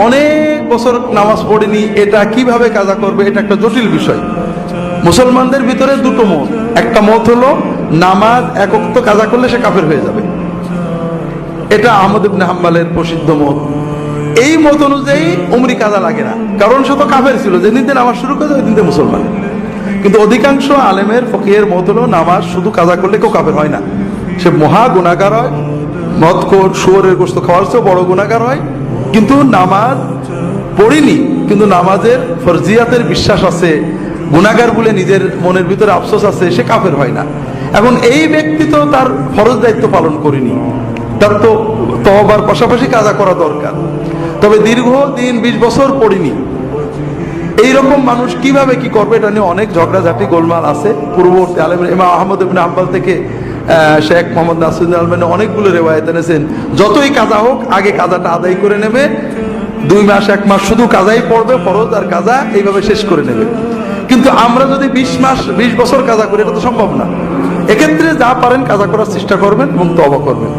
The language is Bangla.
অনেক বছর নামাজ পড়েনি, এটা কিভাবে কাজা করবে, এটা একটা জটিল বিষয়। মুসলমানদের ভিতরে দুটো মত। একটা মত হলো নামাজ এক ওয়াক্ত কাজা করলে সে কাফের হয়ে যাবে, এটা আহমদ ইবনে হাম্বলের প্রসিদ্ধ মত। এই মত অনুযায়ী উমরি কাজা লাগে না, কারণ সে তো কাফের ছিল, যেদিন থেকে নামাজ শুরু করে ওই দিন থেকে মুসলমান। কিন্তু অধিকাংশ আলেমের ফকিহের মত হলো নামাজ শুধু কাজা করলে কেউ কাফের হয় না, সে মহা গুনাহগার হয়, মদখোর শুয়োরের গোশত খাওয়ার চেয়েও বড় গুনাহগার হয়। কিন্তু নামাজ পড়িনি, কিন্তু নামাজের ফরজিয়াতের বিশ্বাস আছে, গুনাহগার বলে নিজের মনের ভিতরে আফসোস আছে, সে কাফের হয় না। এখন এই ব্যক্তি তো তার ফরজ দায়িত্ব পালন করেনি, তার তো তওবার পাশাপাশি কাজা করা দরকার। তবে দীর্ঘদিন 20 বছর পড়িনি, এইরকম মানুষ কিভাবে কি করবে, এটা নিয়ে অনেক ঝগড়াঝাটি গোলমাল আছে। পূর্ববর্তী আলেম ইমাম আহমদ ইবনে হাম্বল থেকে শেখ মোহাম্মদ নাসিরুদ্দিন আলবানী অনেকগুলো রিওয়ায়াত এনেছেন, যতই কাজা হোক আগে কাজাটা আদায় করে নেবে, 2 মাস 1 মাস শুধু কাজাই পড়বে, ফরজ আর কাজা এইভাবে শেষ করে নেবে। কিন্তু আমরা যদি 20 বছর কাজা করি, এটা তো সম্ভব না। এক্ষেত্রে যা পারেন কাজা করার চেষ্টা করবেন এবং তওবা করবেন।